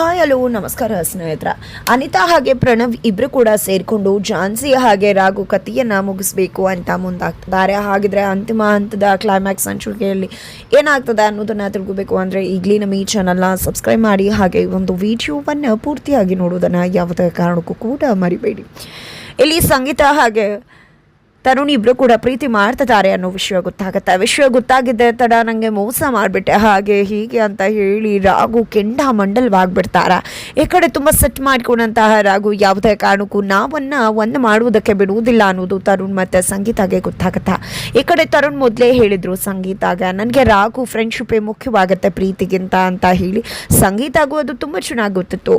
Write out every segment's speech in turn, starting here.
Hi hello ನಮಸ್ಕಾರ ಸ್ನೇಹಿತರ. ಅನಿತಾ ಹಾಗೆ ಪ್ರಣವ್ ಇಬ್ಬರು ಕೂಡ ಸೇರಿಕೊಂಡು ಝಾನ್ಸಿ ಹಾಗೆ ರಾಘು ಕಥೆಯನ್ನು ಮುಗಿಸ್ಬೇಕು ಅಂತ ಮುಂದಾಗ್ತಿದ್ದಾರೆ. ಹಾಗಿದ್ರೆ ಅಂತಿಮ ಹಂತದ ಕ್ಲೈಮ್ಯಾಕ್ಸ್ ಹಂಚಿಕೆಯಲ್ಲಿ ಏನಾಗ್ತದೆ ಅನ್ನೋದನ್ನು ತಿಳ್ಕೋಬೇಕು ಅಂದರೆ ಈಗಲೇ ನಮ್ಮ ಈ ಚಾನಲ್ನ ಸಬ್ಸ್ಕ್ರೈಬ್ ಮಾಡಿ, ಹಾಗೆ ಒಂದು ವಿಡಿಯೋವನ್ನು ಪೂರ್ತಿಯಾಗಿ ನೋಡೋದನ್ನು ಯಾವುದೇ ಕಾರಣಕ್ಕೂ ಕೂಡ ಮರಿಬೇಡಿ. ಇಲ್ಲಿ ಸಂಗೀತ ಹಾಗೆ ತರುಣ್ ಇಬ್ಬರು ಕೂಡ ಪ್ರೀತಿ ಮಾಡ್ತಿದ್ದಾರೆ ಅನ್ನೋ ವಿಷಯ ಗೊತ್ತಾಗಿದ್ದೆ ತಡ ನನಗೆ ಮೋಸ ಮಾಡಿಬಿಟ್ಟೆ ಹಾಗೆ ಹೀಗೆ ಅಂತ ಹೇಳಿ ರಾಘು ಕೆಂಡ ಮಂಡಲವಾಗಿಬಿಡ್ತಾರೆ. ಈ ಕಡೆ ತುಂಬ ಸೆಟ್ ಮಾಡ್ಕೊಂಡಂತಹ ರಾಘು ಯಾವುದೇ ಕಾರಣಕ್ಕೂ ನಾವನ್ನು ಒಂದು ಮಾಡುವುದಕ್ಕೆ ಬಿಡುವುದಿಲ್ಲ ಅನ್ನೋದು ತರುಣ್ ಮತ್ತು ಸಂಗೀತಾಗೆ ಗೊತ್ತಾಗತ್ತೆ. ಈ ಕಡೆ ತರುಣ್ ಮೊದಲೇ ಹೇಳಿದರು ಸಂಗೀತಾಗ, ನನಗೆ ರಾಘು ಫ್ರೆಂಡ್ಶಿಪ್ಪೇ ಮುಖ್ಯವಾಗುತ್ತೆ ಪ್ರೀತಿಗಿಂತ ಅಂತ ಹೇಳಿ. ಸಂಗೀತಾಗೂ ಅದು ತುಂಬ ಚೆನ್ನಾಗಿ ಗೊತ್ತಿತ್ತು.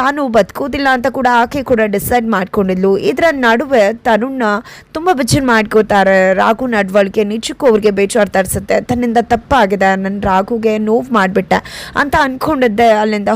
ತಾನು ಬದುಕೋದಿಲ್ಲ ಅಂತ ಕೂಡ ಆಕೆ ಕೂಡ ಡಿಸೈಡ್ ಮಾಡ್ಕೊಂಡಿದ್ಲು. ಇದರ ನಡುವೆ ತರುಣ್ನ ತುಂಬ ಬೆಚ್ಚನ್ ಮಾಡ್ಕೋತಾರೆ. ರಾಘು ನಡವಳಿಕೆ ನಿಜಕ್ಕೂ ಅವ್ರಿಗೆ ಬೇಜಾರು ತರಿಸುತ್ತೆ. ತನ್ನಿಂದ ತಪ್ಪಾಗಿದೆ, ನನ್ನ ರಾಘುಗೆ ನೋವು ಮಾಡಿಬಿಟ್ಟೆ ಅಂತ ಅಂದ್ಕೊಂಡಿದ್ದೆ. ಅಲ್ಲಿಂದ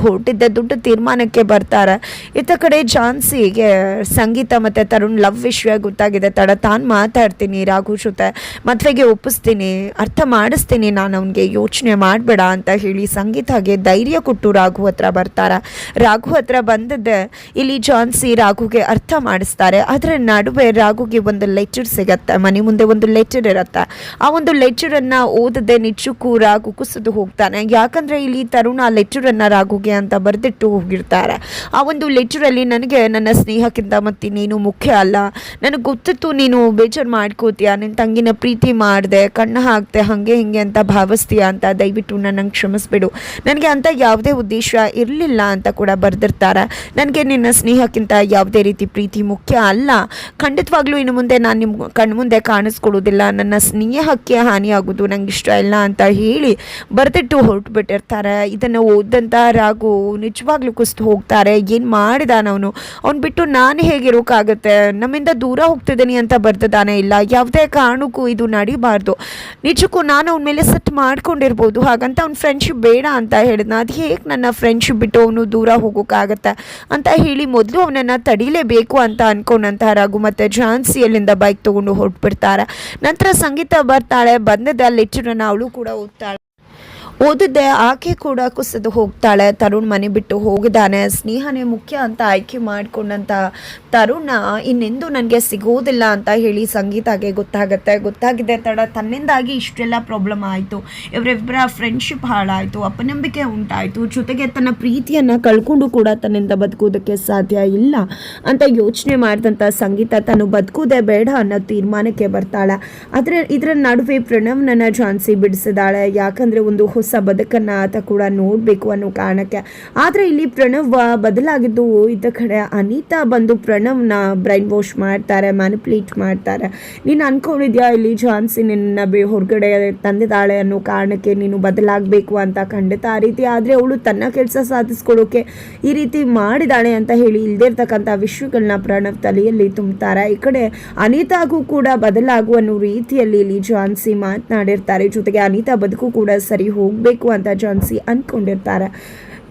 ಹೊರಟಿದ್ದೆ ದುಡ್ಡು ತೀರ್ಮಾನಕ್ಕೆ ಬರ್ತಾರೆ. ಇತ್ತ ಕಡೆ ಝಾನ್ಸಿಗೆ ಸಂಗೀತ ಮತ್ತು ತರುಣ್ ಲವ್ ವಿಷಯ ಗೊತ್ತಾಗಿದೆ. ತಾನು ಮಾತಾಡ್ತೀನಿ ರಾಘು ಜೊತೆ, ಮದುವೆಗೆ ಒಪ್ಪಿಸ್ತೀನಿ, ಅರ್ಥ ಮಾಡಿಸ್ತೀನಿ, ನಾನು ಅವನಿಗೆ ಯೋಚನೆ ಮಾಡಬೇಡ ಅಂತ ಹೇಳಿ ಸಂಗೀತಾಗೆ ಧೈರ್ಯ ಕೊಟ್ಟು ರಾಘು ಹತ್ರ ಬರ್ತಾರೆ. ರಾಘು ಹತ್ರ ಬಂದದ್ದೇ ಇಲ್ಲಿ ಝಾನ್ಸಿ ರಾಘುಗೆ ಅರ್ಥ ಮಾಡಿಸ್ತಾರೆ. ಅದರ ನಡುವೆ ರಾಘುಗೆ ಒಂದು ಲೆಟರ್ ಸಿಗತ್ತೆ. ಮನೆ ಮುಂದೆ ಒಂದು ಲೆಟರ್ ಇರುತ್ತೆ. ಆ ಒಂದು ಲೆಟರನ್ನು ಓದದೆ ನಿಜಕ್ಕೂ ರಾಘು ಕುಸಿದು ಹೋಗ್ತಾನೆ. ಯಾಕಂದರೆ ಇಲ್ಲಿ ತರುಣ ಆ ಲೆಟರನ್ನು ರಾಘುಗೆ ಅಂತ ಬರೆದಿಟ್ಟು ಹೋಗಿರ್ತಾರೆ. ಆ ಒಂದು ಲೆಟರಲ್ಲಿ, ನನಗೆ ನನ್ನ ಸ್ನೇಹಕ್ಕಿಂತ ಮತ್ತು ನೀನು ಮುಖ್ಯ ಅಲ್ಲ, ನನಗೆ ಗೊತ್ತಿತ್ತು ನೀನು ಬೇಜಾರು ಮಾಡ್ಕೋತೀಯ, ನಿನ್ನ ತಂಗಿನ ಪ್ರೀತಿ ಮಾಡಿದೆ, ಕಣ್ಣು ಹಾಕ್ತೆ, ಹಾಗೆ ಹಿಂಗೆ ಅಂತ ಭಾವಿಸ್ತೀಯ ಅಂತ, ದಯವಿಟ್ಟು ನನ್ನಂಗೆ ಕ್ಷಮಿಸ್ಬಿಡು, ನನಗೆ ಅಂತ ಯಾವುದೇ ಉದ್ದೇಶ ಇರಲಿಲ್ಲ ಅಂತ ಕೂಡ ಬರೆದಿರ್ತಾರೆ. ನನಗೆ ನಿನ್ನ ಸ್ನೇಹಕ್ಕಿಂತ ಯಾವುದೇ ರೀತಿ ಪ್ರೀತಿ ಮುಖ್ಯ ಅಲ್ಲ, ಖಂಡಿತವಾಗ್ಲೂ ಇನ್ನು ಮುಂದೆ ನಾನು ನಿಮ್ಮ ಕಣ್ಮುಂದೆ ಕಾಣಿಸ್ಕೊಡೋದಿಲ್ಲ, ನನ್ನ ಸ್ನೇಹಕ್ಕೆ ಹಾನಿಯಾಗೋದು ನಂಗೆ ಇಷ್ಟ ಇಲ್ಲ ಅಂತ ಹೇಳಿ ಬರೆದಿಟ್ಟು ಹೊರಟುಬಿಟ್ಟಿರ್ತಾರೆ. ಇದನ್ನು ಓದಂಥ ರಾಘು ನಿಜವಾಗ್ಲೂ ಕುಸಿದು ಹೋಗ್ತಾರೆ. ಏನು ಮಾಡಿದಾನ ಅವ್ನು ಬಿಟ್ಟು ನಾನು ಹೇಗಿರೋಕ್ಕಾಗತ್ತೆ, ನಮ್ಮಿಂದ ದೂರ ಹೋಗ್ತಿದ್ದೀನಿ ಅಂತ ಬರ್ತಿದ್ದಾನೆ. ಇಲ್ಲ, ಯಾವುದೇ ಕಾರಣಕ್ಕೂ ಇದು ನಡಿಬಾರ್ದು, ನಿಜಕ್ಕೂ ನಾನು ಅವನ ಮೇಲೆ ಸೆಟ್ ಮಾಡ್ಕೊಂಡಿರ್ಬೋದು, ಹಾಗಂತ ಅವ್ನ ಫ್ರೆಂಡ್ಶಿಪ್ ಬೇಡ ಅಂತ ಹೇಳಿದ್ನ. ಅದು ಹೇಗೆ ನನ್ನ ಫ್ರೆಂಡ್ಶಿಪ್ ಬಿಟ್ಟು ಅವನು ದೂರ ಹೋಗೋಕ್ಕಾಗತ್ತೆ ಅಂತ ಹೇಳಿ ಮೊದಲು ಅವನನ್ನು ತಡೀಲೇಬೇಕು ಅಂತ ಅಂದ್ಕೊಂಡಂತಹ ರಾಘು ಮತ್ತು ಝಾನ್ಸಿ ಅಲ್ಲಿಂದ ಬೈಕ್ ತೊಗೊಂಡು ಹೊರಟ್ಬಿಡ್ತಾರೆ. ನಂತರ ಸಂಗೀತ ಬರ್ತಾಳೆ. ಬಂದದ ಲೆಟರನ್ನು ಅವಳು ಕೂಡ ಓದಿದ್ದೆ ಆಕೆ ಕೂಡ ಕುಸಿದು ಹೋಗ್ತಾಳೆ. ತರುಣ್ ಮನೆ ಬಿಟ್ಟು ಹೋಗಿದ್ದಾನೆ. ಸ್ನೇಹನೇ ಮುಖ್ಯ ಅಂತ ಆಯ್ಕೆ ಮಾಡಿಕೊಂಡಂಥ ತರುಣ ಇನ್ನೆಂದು ನನಗೆ ಸಿಗೋದಿಲ್ಲ ಅಂತ ಹೇಳಿ ಸಂಗೀತಾಗೆ ಗೊತ್ತಾಗಿದೆ ತಡ ತನ್ನಿಂದಾಗಿ ಇಷ್ಟೆಲ್ಲ ಪ್ರಾಬ್ಲಮ್ ಆಯಿತು, ಇವರಿಬ್ಬರ ಫ್ರೆಂಡ್ಶಿಪ್ ಹಾಳಾಯಿತು, ಅಪನಂಬಿಕೆ ಉಂಟಾಯಿತು, ಜೊತೆಗೆ ತನ್ನ ಪ್ರೀತಿಯನ್ನು ಕಳ್ಕೊಂಡು ಕೂಡ ತನ್ನಿಂದ ಬದುಕೋದಕ್ಕೆ ಸಾಧ್ಯ ಇಲ್ಲ ಅಂತ ಯೋಚನೆ ಮಾಡಿದಂಥ ಸಂಗೀತ ತಾನು ಬದುಕೋದೇ ಬೇಡ ಅನ್ನೋ ತೀರ್ಮಾನಕ್ಕೆ ಬರ್ತಾಳೆ. ಆದರೆ ಇದರ ನಡುವೆ ಪ್ರಣವ್ನನ್ನು ಝಾನ್ಸಿ ಬಿಡಿಸಿದಾಳೆ. ಯಾಕಂದರೆ ಒಂದು ಹೊಸ ಬದುಕನ್ನು ಆತ ಕೂಡ ನೋಡಬೇಕು ಅನ್ನೋ ಕಾರಣಕ್ಕೆ. ಆದರೆ ಇಲ್ಲಿ ಪ್ರಣವ್ ಬದಲಾಗಿದ್ದು ಇದ್ದ ಕಡೆ ಅನಿತಾ ಬಂದು ಪ್ರಣವ್ನ ಬ್ರೈನ್ ವಾಶ್ ಮಾಡ್ತಾರೆ, ಮ್ಯಾನಿಪುಲೇಟ್ ಮಾಡ್ತಾರೆ. ನೀನು ಅಂದ್ಕೊಂಡಿದ್ಯಾ ಇಲ್ಲಿ ಝಾನ್ಸಿ ನಿನ್ನ ಹೊರಗಡೆ ತಂದಿದ್ದಾಳೆ ಅನ್ನೋ ಕಾರಣಕ್ಕೆ ನೀನು ಬದಲಾಗಬೇಕು ಅಂತ. ಖಂಡಿತ ಆ ರೀತಿ ಆದರೆ ಅವಳು ತನ್ನ ಕೆಲಸ ಸಾಧಿಸ್ಕೊಳ್ಳೋಕೆ ಈ ರೀತಿ ಮಾಡಿದಾಳೆ ಅಂತ ಹೇಳಿ ಇಲ್ದಿರ್ತಕ್ಕಂಥ ವಿಷಯಗಳನ್ನ ಪ್ರಣವ್ ತಲೆಯಲ್ಲಿ ತುಂಬ್ತಾರೆ. ಈ ಕಡೆ ಅನಿತಾಗೂ ಕೂಡ ಬದಲಾಗುವ ಅನ್ನೋ ರೀತಿಯಲ್ಲಿ ಇಲ್ಲಿ ಝಾನ್ಸಿ ಮಾತನಾಡಿರ್ತಾರೆ. ಜೊತೆಗೆ ಅನಿತಾ ಬದುಕು ಕೂಡ ಸರಿ ಹೋಗಬೇಕು ಅಂತ ಝಾನ್ಸಿ ಅಂದ್ಕೊಂಡಿರ್ತಾರೆ.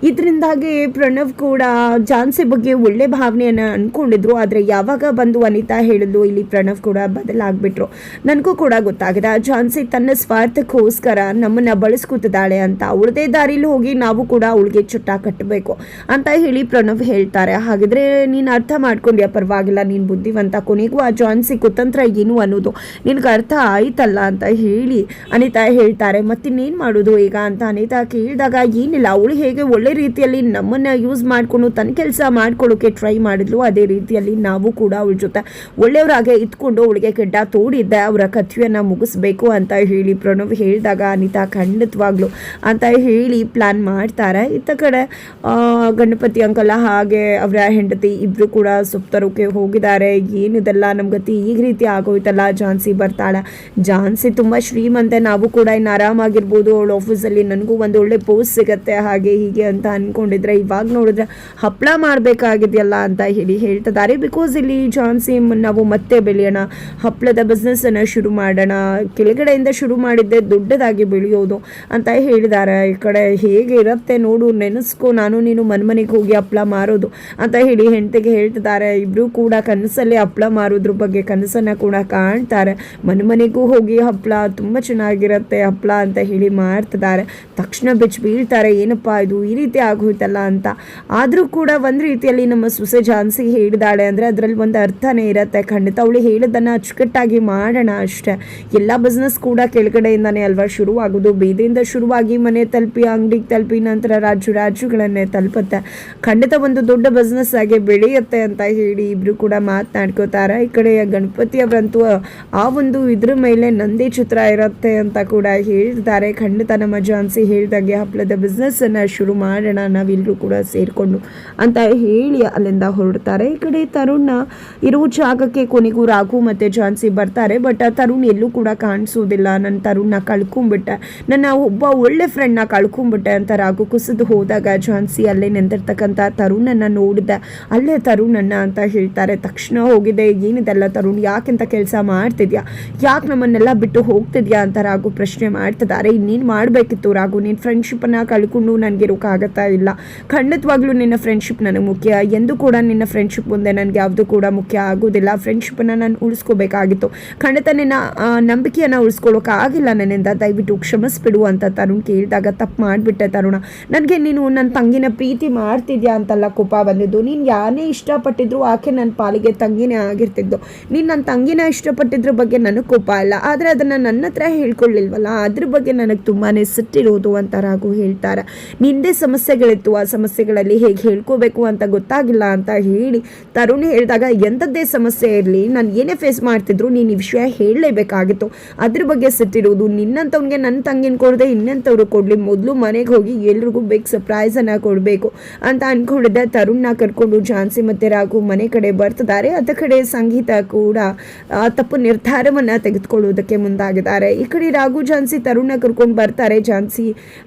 ಇದರಿಂದಾಗಿ ಪ್ರಣವ್ ಕೂಡ ಝಾನ್ಸಿ ಬಗ್ಗೆ ಒಳ್ಳೆ ಭಾವನೆಯನ್ನು ಅಂದ್ಕೊಂಡಿದ್ರು. ಆದರೆ ಯಾವಾಗ ಬಂದು ಅನಿತಾ ಹೇಳಿದ್ಲು ಇಲ್ಲಿ ಪ್ರಣವ್ ಕೂಡ ಬದಲಾಗ್ಬಿಟ್ರು. ನನಗೂ ಕೂಡ ಗೊತ್ತಾಗಿದೆ ಝಾನ್ಸಿ ತನ್ನ ಸ್ವಾರ್ಥಕ್ಕೋಸ್ಕರ ನಮ್ಮನ್ನು ಬಳಸ್ಕೊತಿದ್ದಾಳೆ ಅಂತ. ಅವಳದೇ ದಾರಿಲಿ ಹೋಗಿ ನಾವು ಕೂಡ ಅವಳಿಗೆ ಚುಟ್ಟ ಕಟ್ಟಬೇಕು ಅಂತ ಹೇಳಿ ಪ್ರಣವ್ ಹೇಳ್ತಾರೆ. ಹಾಗಿದ್ರೆ ನೀನು ಅರ್ಥ ಮಾಡ್ಕೊಂಡ್ಯಾ, ಪರವಾಗಿಲ್ಲ, ನೀನು ಬುದ್ಧಿವಂತ, ಕೊನೆಗೂ ಆ ಝಾನ್ಸಿ ಕುತಂತ್ರ ಏನು ಅನ್ನೋದು ನಿನಗೆ ಅರ್ಥ ಆಯ್ತಲ್ಲ ಅಂತ ಹೇಳಿ ಅನಿತಾ ಹೇಳ್ತಾರೆ. ಮತ್ತಿನ್ನೇನು ಮಾಡೋದು ಈಗ ಅಂತ ಅನಿತಾ ಕೇಳಿದಾಗ, ಏನಿಲ್ಲ, ಅವಳು ಹೇಗೆ ಒಳ್ಳೆ ರೀತಿಯಲ್ಲಿ ನಮ್ಮನ್ನು ಯೂಸ್ ಮಾಡಿಕೊಂಡು ತನ್ನ ಕೆಲಸ ಮಾಡ್ಕೊಳ್ಳೋಕೆ ಟ್ರೈ ಮಾಡಿದ್ಲು, ಅದೇ ರೀತಿಯಲ್ಲಿ ನಾವು ಕೂಡ ಅವಳ ಜೊತೆ ಒಳ್ಳೆಯವರಾಗೆ ಇದ್ಕೊಂಡು ಅವಳಿಗೆ ಕೆಡ್ಡ ತೋಡಿದ್ದೆ, ಅವರ ಕಥೆಯನ್ನು ಮುಗಿಸ್ಬೇಕು ಅಂತ ಹೇಳಿ ಪ್ರಣವ್ ಹೇಳಿದಾಗ ಅನಿತಾ ಖಂಡಿತವಾಗ್ಲು ಅಂತ ಹೇಳಿ ಪ್ಲ್ಯಾನ್ ಮಾಡ್ತಾರೆ. ಇತ್ತ ಕಡೆ ಗಣಪತಿ ಅಂಕಲ ಹಾಗೆ ಅವರ ಹೆಂಡತಿ ಇಬ್ಬರು ಕೂಡ ಸುಪ್ತರೋಕೆ ಹೋಗಿದ್ದಾರೆ. ಏನಿದೆಲ್ಲ ನಮ್ಮ ಗತಿ ಈ ರೀತಿ ಆಗೋಯ್ತಲ್ಲ. ಝಾನ್ಸಿ ಬರ್ತಾಳೆ. ಝಾನ್ಸಿ ತುಂಬ ಶ್ರೀಮಂತೆ, ನಾವು ಕೂಡ ಇನ್ನು ಆರಾಮಾಗಿರ್ಬೋದು, ಅವಳ ಆಫೀಸಲ್ಲಿ ನನಗೂ ಒಂದು ಒಳ್ಳೆ ಪೋಸ್ಟ್ ಸಿಗುತ್ತೆ, ಹಾಗೆ ಹೀಗೆ ಅಂತ ಅಂತ ಅಂದ್ಕೊಂಡಿದ್ರೆ ಇವಾಗ ನೋಡಿದ್ರೆ ಹಪ್ಪಳ ಮಾಡಬೇಕಾಗಿದೆಯಲ್ಲ ಅಂತ ಹೇಳಿ ಹೇಳ್ತಿದ್ದಾರೆ. ಬಿಕಾಸ್ ಇಲ್ಲಿ ಝಾನ್ಸಿ ನಾವು ಮತ್ತೆ ಬೆಳೆಯೋಣ, ಹಪ್ಪಳದ ಬಿಸ್ನೆಸ್ಸನ್ನು ಶುರು ಮಾಡೋಣ, ಕೆಳಗಡೆಯಿಂದ ಶುರು ಮಾಡಿದ್ದೆ ದೊಡ್ಡದಾಗಿ ಬೆಳೆಯೋದು ಅಂತ ಹೇಳಿದ್ದಾರೆ. ಈ ಕಡೆ ಹೇಗೆ ಇರುತ್ತೆ ನೋಡು, ನೆನೆಸ್ಕೊ, ನಾನು ನೀನು ಮನೆಗೆ ಹೋಗಿ ಹಪ್ಪಳ ಮಾರೋದು ಅಂತ ಹೇಳಿ ಹೆಂಡತಿಗೆ ಹೇಳ್ತಿದ್ದಾರೆ. ಇಬ್ಬರು ಕೂಡ ಕನಸಲ್ಲಿ ಹಪ್ಪಳ ಮಾರೋದ್ರ ಬಗ್ಗೆ ಕನಸನ್ನು ಕೂಡ ಕಾಣ್ತಾರೆ. ಮನೆಗೂ ಹೋಗಿ ಹಪ್ಪಳ ತುಂಬ ಚೆನ್ನಾಗಿರುತ್ತೆ ಹಪ್ಪಳ ಅಂತ ಹೇಳಿ ಮಾಡ್ತಿದ್ದಾರೆ. ತಕ್ಷಣ ಬೆಚ್ಚ ಬೀಳ್ತಾರೆ, ಏನಪ್ಪ ಇದು ಈ ರೀತಿ ಆಗೋಯ್ತಲ್ಲ ಅಂತ. ಆದರೂ ಕೂಡ ಒಂದು ರೀತಿಯಲ್ಲಿ ನಮ್ಮ ಸೊಸೆ ಝಾನ್ಸಿ ಹೇಳಿದಾಳೆ ಅಂದರೆ ಅದರಲ್ಲಿ ಒಂದು ಅರ್ಥನೇ ಇರುತ್ತೆ. ಖಂಡಿತ ಅವಳು ಹೇಳಿದ್ದನ್ನು ಅಚ್ಚುಕಟ್ಟಾಗಿ ಮಾಡೋಣ ಅಷ್ಟೇ. ಎಲ್ಲ ಬಿಸ್ನೆಸ್ ಕೂಡ ಕೆಳಗಡೆಯಿಂದನೇ ಅಲ್ವಾ ಶುರುವಾಗೋದು. ಬೀದಿಯಿಂದ ಶುರುವಾಗಿ ಮನೆ ತಲುಪಿ, ಅಂಗಡಿಗೆ ತಲುಪಿ, ನಂತರ ರಾಜ್ಯಗಳನ್ನೇ ತಲುಪುತ್ತೆ. ಖಂಡಿತ ಒಂದು ದೊಡ್ಡ ಬಿಸ್ನೆಸ್ ಆಗಿ ಬೆಳೆಯುತ್ತೆ ಅಂತ ಹೇಳಿ ಇಬ್ಬರು ಕೂಡ ಮಾತನಾಡ್ಕೋತಾರೆ. ಈ ಕಡೆ ಗಣಪತಿಯವರಂತೂ ಆ ಒಂದು ಇದ್ರ ಮೇಲೆ ನಂದಿ ಚಿತ್ರ ಇರುತ್ತೆ ಅಂತ ಕೂಡ ಹೇಳ್ತಾರೆ. ಖಂಡಿತ ನಮ್ಮ ಝಾನ್ಸಿ ಹೇಳಿದಾಗೆ ಹಪ್ಪಳದ ಬಿಸ್ನೆಸ್ಸನ್ನು ಶುರು ಮಾಡೋಣ ನಾವೆಲ್ಲರೂ ಕೂಡ ಸೇರಿಕೊಂಡು ಅಂತ ಹೇಳಿ ಅಲ್ಲಿಂದ ಹೊರಡ್ತಾರೆ. ಈ ಕಡೆ ತರುಣ ಇರೋ ಜಾಗಕ್ಕೆ ಕೊನೆಗೂ ರಾಘು ಮತ್ತು ಝಾನ್ಸಿ ಬರ್ತಾರೆ. ಬಟ್ ತರುಣ್ ಎಲ್ಲೂ ಕೂಡ ಕಾಣಿಸೋದಿಲ್ಲ. ನನ್ನ ತರುಣ್ನ ಕಳ್ಕೊಂಡ್ಬಿಟ್ಟೆ, ನನ್ನ ಒಬ್ಬ ಒಳ್ಳೆ ಫ್ರೆಂಡ್ನ ಕಳ್ಕೊಂಡ್ಬಿಟ್ಟೆ ಅಂತ ರಾಘು ಕುಸಿದು ಹೋದಾಗ ಝಾನ್ಸಿ ಅಲ್ಲೇ ನಿಂತಿರ್ತಕ್ಕಂಥ ತರುಣನ್ನು ನೋಡಿದೆ. ಅಲ್ಲೇ ತರುಣನ್ನ ಅಂತ ಹೇಳ್ತಾರೆ. ತಕ್ಷಣ ಹೋಗಿದೆ, ಏನಿದೆಲ್ಲ ತರುಣ್, ಯಾಕೆಂತ ಕೆಲಸ ಮಾಡ್ತಿದ್ಯಾ, ಯಾಕೆ ನಮ್ಮನ್ನೆಲ್ಲ ಬಿಟ್ಟು ಹೋಗ್ತಿದ್ಯಾ ಅಂತ ರಾಘು ಪ್ರಶ್ನೆ ಮಾಡ್ತಿದ್ದಾರೆ. ಇನ್ನೇನು ಮಾಡಬೇಕಿತ್ತು ರಾಘು, ನಿನ್ನ ಫ್ರೆಂಡ್ಶಿಪ್ಪನ್ನು ಕಳ್ಕೊಂಡು ನನಗಿರೋಕ್ಕಾಗತ್ತಾ ಇಲ್ಲ. ಖಂಡಿತವಾಗ್ಲೂ ನಿನ್ನ ಫ್ರೆಂಡ್ಶಿಪ್ ನನಗೆ ಮುಖ್ಯ. ಎಂದು ಕೂಡ ನಿನ್ನ ಫ್ರೆಂಡ್ಶಿಪ್ ಮುಂದೆ ನನಗೆ ಯಾವುದು ಕೂಡ ಮುಖ್ಯ ಆಗೋದಿಲ್ಲ. ಫ್ರೆಂಡ್ಶಿಪ್ಪನ್ನು ನಾನು ಉಳಿಸ್ಕೋಬೇಕಾಗಿತ್ತು. ಖಂಡಿತ ನಿನ್ನ ನಂಬಿಕೆಯನ್ನು ಉಳಿಸ್ಕೊಳ್ಳೋಕ್ಕಾಗಿಲ್ಲ ನನ್ನಿಂದ, ದಯವಿಟ್ಟು ಕ್ಷಮಿಸ್ಬಿಡು ಅಂತ ತರುಣ್ ಕೇಳಿದಾಗ, ತಪ್ಪು ಮಾಡಿಬಿಟ್ಟೆ ತರುಣ, ನನಗೆ ನೀನು ನನ್ನ ತಂಗಿನ ಪ್ರೀತಿ ಮಾಡ್ತಿದ್ಯಾ ಅಂತೆಲ್ಲ ಕೋಪ ಬಂದಿದ್ದು. ನೀನು ಯಾರೇ ಇಷ್ಟಪಟ್ಟಿದ್ರು ಆಕೆ ನನ್ನ ಪಾಲಿಗೆ ತಂಗಿನೇ ಆಗಿರ್ತಿದ್ದು. ನೀನು ನನ್ನ ತಂಗಿನ ಇಷ್ಟಪಟ್ಟಿದ್ರ ಬಗ್ಗೆ ನನಗೆ ಕೋಪ ಇಲ್ಲ, ಆದರೆ ಅದನ್ನು ನನ್ನ ಹತ್ರ ಹೇಳ್ಕೊಳ್ಳಿಲ್ವಲ್ಲ, ಅದ್ರ ಬಗ್ಗೆ ನನಗೆ ತುಂಬಾ ಸಿಟ್ಟಿರೋದು ಅಂತ ರಾಘು ಹೇಳ್ತಾರೆ. ನಿಂದೇ ಸಮಸ್ಯೆಗಳಿತ್ತು, ಆ ಸಮಸ್ಯೆಗಳಲ್ಲಿ ಹೇಗೆ ಹೇಳ್ಕೋಬೇಕು ಅಂತ ಗೊತ್ತಾಗಿಲ್ಲ ಅಂತ ಹೇಳಿ ತರುಣ್ ಹೇಳಿದಾಗ, ಎಂಥದ್ದೇ ಸಮಸ್ಯೆ ಇರಲಿ, ನಾನು ಏನೇ ಫೇಸ್ ಮಾಡ್ತಿದ್ರು ನೀನು ಈ ವಿಷಯ ಹೇಳಲೇಬೇಕಾಗಿತ್ತು, ಅದ್ರ ಬಗ್ಗೆ ಸಿಟ್ಟಿರೋದು. ನಿನ್ನಂಥವ್ನಿಗೆ ನನ್ನ ತಂಗಿನ ಕೊಡದೆ ಇನ್ನಂಥವ್ರು ಕೊಡಲಿ, ಮೊದಲು ಮನೆಗೆ ಹೋಗಿ ಎಲ್ರಿಗೂ ಬೇಗ ಸರ್ಪ್ರೈಸನ್ನು ಕೊಡಬೇಕು ಅಂತ ಅಂದ್ಕೊಂಡಿದ್ದೆ. ತರುಣ್ನ ಕರ್ಕೊಂಡು ಝಾನ್ಸಿ ಮತ್ತು ರಾಘು ಮನೆ ಕಡೆ ಬರ್ತಿದ್ದಾರೆ. ಅದ ಕಡೆ ಸಂಗೀತ ಕೂಡ ತಪ್ಪು ನಿರ್ಧಾರವನ್ನು ತೆಗೆದುಕೊಳ್ಳುವುದಕ್ಕೆ ಮುಂದಾಗಿದ್ದಾರೆ. ಈ ಕಡೆ ರಾಘು ಝಾನ್ಸಿ ತರುಣ್ನ ಕರ್ಕೊಂಡು ಬರ್ತಾರೆ. ಝಾನ್ಸಿ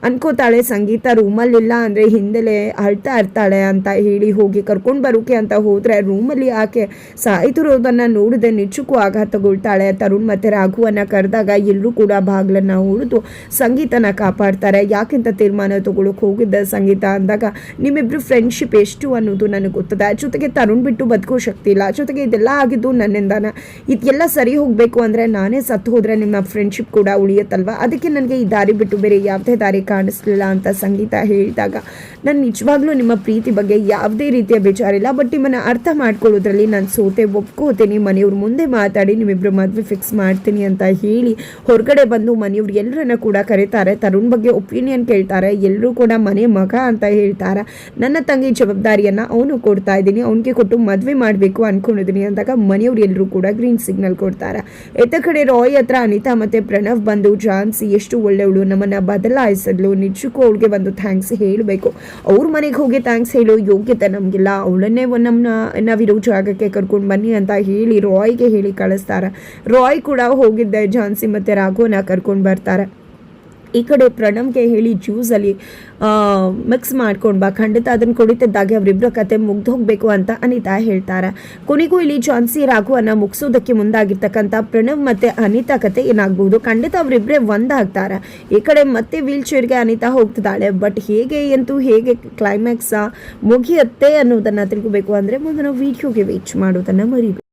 ಅನ್ಕೋತಾಳೆ ಸಂಗೀತ ರೂಮಲ್ಲಿಲ್ಲ ಅಂದರೆ ಹಿಂದೆಲೆ ಅಳ್ತಾ ಇರ್ತಾಳೆ ಅಂತ ಹೇಳಿ ಹೋಗಿ ಕರ್ಕೊಂಡು ಬರೋಕೆ ಅಂತ ಹೋದರೆ ರೂಮಲ್ಲಿ ಆಕೆ ಸಾಯ್ತಿರೋದನ್ನು ನೋಡಿದೆ ನಿಜಕ್ಕೂ ಆಘಾತಗೊಳ್ತಾಳೆ. ತರುಣ್ ಮತ್ತು ರಾಘುವನ್ನು ಕರೆದಾಗ ಎಲ್ಲರೂ ಕೂಡ ಬಾಗಿಲನ್ನು ಹೊಡೆದು ಸಂಗೀತನ ಕಾಪಾಡ್ತಾರೆ. ಯಾಕೆಂತ ತೀರ್ಮಾನ ತಗೊಳ್ಳೋಕೆ ಹೋಗಿದ್ದ ಸಂಗೀತ ಅಂದಾಗ, ನಿಮ್ಮಿಬ್ಬರು ಫ್ರೆಂಡ್ಶಿಪ್ ಎಷ್ಟು ಅನ್ನೋದು ನನಗೆ ಗೊತ್ತದೆ, ಜೊತೆಗೆ ತರುಣ್ ಬಿಟ್ಟು ಬದುಕೋ ಶಕ್ತಿ ಇಲ್ಲ, ಜೊತೆಗೆ ಇದೆಲ್ಲ ಆಗಿದ್ದು ನನ್ನಿಂದಾನ, ಇದೆಲ್ಲ ಸರಿ ಹೋಗಬೇಕು ಅಂದರೆ ನಾನೇ ಸತ್ತು ಹೋದರೆ ನಿಮ್ಮ ಫ್ರೆಂಡ್ಶಿಪ್ ಕೂಡ ಉಳಿಯುತ್ತಲ್ವ, ಅದಕ್ಕೆ ನನಗೆ ಈ ದಾರಿ ಬಿಟ್ಟು ಬೇರೆ ಯಾವುದೇ ದಾರಿ ಕಾಣಿಸ್ಲಿಲ್ಲ ಅಂತ ಸಂಗೀತ ಹೇಳಿದಾಗ, ನಾನು ನಿಜವಾಗ್ಲೂ ನಿಮ್ಮ ಪ್ರೀತಿ ಬಗ್ಗೆ ಯಾವುದೇ ರೀತಿಯ ಬೇಜಾರಿಲ್ಲ, ಬಟ್ ನಿಮ್ಮನ್ನು ಅರ್ಥ ಮಾಡ್ಕೊಳ್ಳೋದ್ರಲ್ಲಿ ನಾನು ಸೋತೆ, ಒಪ್ಕೋತೀನಿ, ಮನೆಯವ್ರ ಮುಂದೆ ಮಾತಾಡಿ ನಿಮ್ಮಿಬ್ಬರು ಮದುವೆ ಫಿಕ್ಸ್ ಮಾಡ್ತೀನಿ ಅಂತ ಹೇಳಿ ಹೊರಗಡೆ ಬಂದು ಮನೆಯವ್ರು ಎಲ್ಲರನ್ನ ಕೂಡ ಕರೀತಾರೆ. ತರುಣ್ ಬಗ್ಗೆ ಒಪಿನಿಯನ್ ಕೇಳ್ತಾರೆ. ಎಲ್ಲರೂ ಕೂಡ ಮನೆ ಮಗ ಅಂತ ಹೇಳ್ತಾರೆ. ನನ್ನ ತಂಗಿ ಜವಾಬ್ದಾರಿಯನ್ನು ಅವನು ಕೊಡ್ತಾ ಇದ್ದೀನಿ, ಅವನಿಗೆ ಕೊಟ್ಟು ಮದುವೆ ಮಾಡಬೇಕು ಅಂದ್ಕೊಂಡಿದ್ದೀನಿ ಅಂದಾಗ ಮನೆಯವ್ರು ಎಲ್ಲರೂ ಕೂಡ ಗ್ರೀನ್ ಸಿಗ್ನಲ್ ಕೊಡ್ತಾರೆ. ಎತ್ತ ಕಡೆ ರಾಯ್ ಹತ್ರ ಅನಿತಾ ಮತ್ತು ಪ್ರಣವ್ ಬಂದು, ಝಾನ್ಸಿ ಎಷ್ಟು ಒಳ್ಳೆಯವಳು, ನಮ್ಮನ್ನು ಬದಲಾಯಿಸಿದ್ಲು, ನಿಜಕ್ಕೂ ಅವಳಿಗೆ ಒಂದು ಥ್ಯಾಂಕ್ಸ್ ಹೇಳಬೇಕು, ಅವ್ರ ಮನೆಗೆ ಹೋಗಿ ಥ್ಯಾಂಕ್ಸ್ ಹೇಳೋ ಯೋಗ್ಯತೆ ನಮಗಿಲ್ಲ, ಅವಳನ್ನೇ ನಾವಿರೋ ಜಾಗಕ್ಕೆ ಕರ್ಕೊಂಡು ಬನ್ನಿ ಅಂತ ಹೇಳಿ ರಾಯ್ಗೆ ಹೇಳಿ ಕಳಿಸ್ತಾರೆ. ರಾಯ್ ಕೂಡ ಹೋಗಿದ್ದೆ ಝಾನ್ಸಿ ಮತ್ತು ರಾಘುವನ್ನ ಕರ್ಕೊಂಡು ಬರ್ತಾರೆ. ಈ ಕಡೆ ಪ್ರಣವ್ಗೆ ಹೇಳಿ ಜ್ಯೂಸಲ್ಲಿ ಮಿಕ್ಸ್ ಮಾಡ್ಕೊಂಡು ಬಾ, ಖಂಡಿತ ಅದನ್ನು ಕುಡಿತಿದ್ದಾಗೆ ಅವರಿಬ್ಬರ ಕತೆ ಮುಗ್ದು ಹೋಗಬೇಕು ಅಂತ ಅನಿತಾ ಹೇಳ್ತಾರೆ. ಕೊನೆಗೂ ಇಲ್ಲಿ ಝಾನ್ಸಿ ರಾಘುವನ್ನು ಮುಗಿಸೋದಕ್ಕೆ ಮುಂದಾಗಿರ್ತಕ್ಕಂಥ ಪ್ರಣವ್ ಮತ್ತು ಅನಿತಾ ಕತೆ ಏನಾಗ್ಬೋದು, ಖಂಡಿತ ಅವರಿಬ್ಬರೇ ಒಂದಾಗ್ತಾರೆ. ಈ ಕಡೆ ಮತ್ತೆ ವೀಲ್ ಚೇರ್ಗೆ ಅನಿತಾ ಹೋಗ್ತಿದ್ದಾಳೆ. ಬಟ್ ಹೇಗೆ ಕ್ಲೈಮ್ಯಾಕ್ಸ್ ಮುಗಿಯುತ್ತೆ ಅನ್ನೋದನ್ನು ತಿಳ್ಕೋಬೇಕು ಅಂದರೆ ಮುಂದಿನ ವೀಡಿಯೋಗೆ ವೇಟ್ ಮಾಡೋದನ್ನು ಮರಿಬೇಕು.